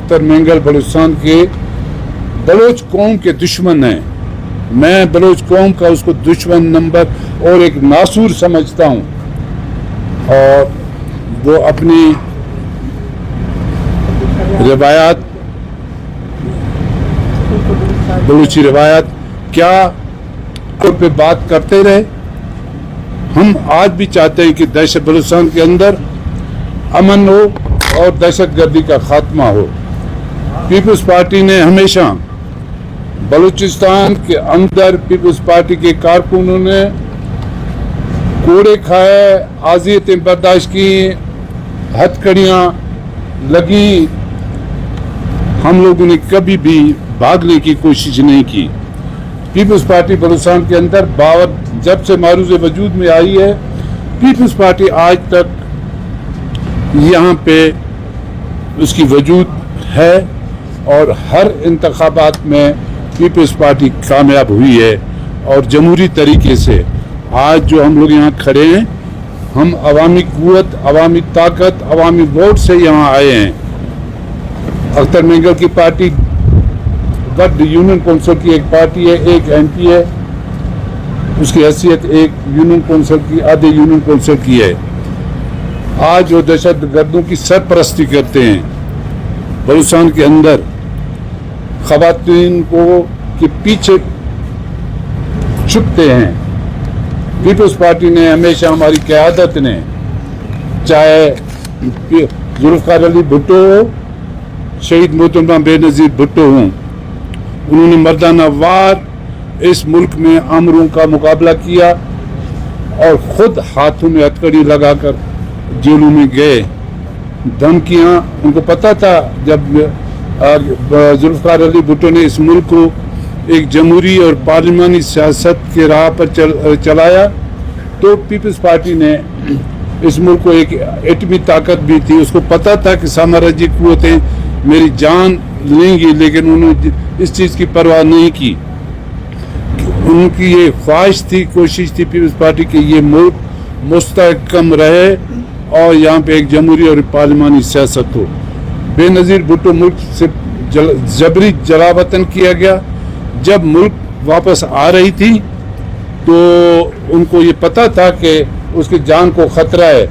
اختر مینگل بلوچستان کے بلوچ قوم کے دشمن ہیں. میں بلوچ قوم کا اس کو دشمن نمبر اور ایک ناسور سمجھتا ہوں. اور وہ اپنی روایات بلوچی روایات کیا پہ بات کرتے رہے. ہم آج بھی چاہتے ہیں کہ دہشت بلوچستان کے اندر امن ہو اور دہشت گردی کا خاتمہ ہو. پیپلز پارٹی نے ہمیشہ بلوچستان کے اندر پیپلز پارٹی کے کارکنوں نے کوڑے کھائے, اذیتیں برداشت کی, ہتھکڑیاں لگی. ہم لوگوں نے کبھی بھی بھاگنے کی کوشش نہیں کی. پیپلز پارٹی بلوچستان کے اندر جب سے معروض وجود میں آئی ہے, پیپلز پارٹی آج تک یہاں پہ اس کی وجود ہے اور ہر انتخابات میں پیپلز پارٹی کامیاب ہوئی ہے. اور جمہوری طریقے سے آج جو ہم لوگ یہاں کھڑے ہیں, ہم عوامی قوت, عوامی طاقت, عوامی ووٹ سے یہاں آئے ہیں. اختر مینگل کی پارٹی ورڈ یونین کونسل کی ایک پارٹی ہے, ایک ایم پی ہے, اس کی حیثیت ایک یونین کونسل کی, آدھے یونین کونسل کی ہے. آج وہ دہشت گردوں کی سرپرستی کرتے ہیں بلوچستان کے اندر. خواتین کو کے پیچھے چھپتے ہیں. پیپلز پارٹی نے ہمیشہ, ہماری قیادت نے, چاہے ذوالفقار علی بھٹو ہو, شہید محترمہ بے نظیر بھٹو ہوں, انہوں نے مردانہ وار اس ملک میں آمروں کا مقابلہ کیا اور خود ہاتھوں میں ہتھکڑی لگا کر جیلوں میں گئے. دھمکیاں, ان کو پتا تھا جب ذوالفقار علی بھٹو نے اس ملک کو ایک جمہوری اور پارلیمانی سیاست کے راہ پر چلایا تو پیپلز پارٹی نے اس ملک کو ایک ایٹمی طاقت بھی تھی, اس کو پتا تھا کہ سامراجی قوتیں میری جان لیں گی, لیکن انہوں نے اس چیز کی پرواہ نہیں کی. ان کی یہ خواہش تھی, کوشش تھی پیپلز پارٹی کہ یہ ملک مستحکم رہے اور یہاں پہ ایک جمہوری اور پارلیمانی سیاست ہو. بے نظیر بھٹو ملک سے جبری جلا وطن کیا گیا. جب ملک واپس آ رہی تھی تو ان کو یہ پتا تھا کہ اس کی جان کو خطرہ ہے.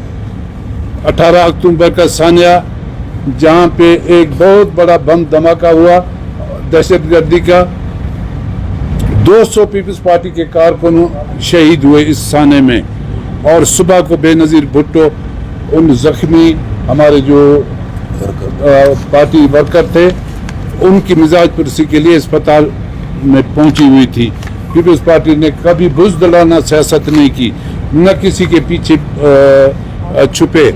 18 اکتوبر کا ثانیہ جہاں پہ ایک بہت بڑا بم دھماکہ ہوا دہشت گردی کا, 200 پیپلز پارٹی کے کارکنوں شہید ہوئے اس ثانے میں. اور صبح کو بے نظیر بھٹو ان زخمی ہمارے جو پارٹی ورکر تھے ان کی مزاج پرسی کے لیے اسپتال میں پہنچی ہوئی تھی. پیپلز پارٹی نے کبھی بزدلانہ سیاست نہیں کی, نہ کسی کے پیچھے چھپے.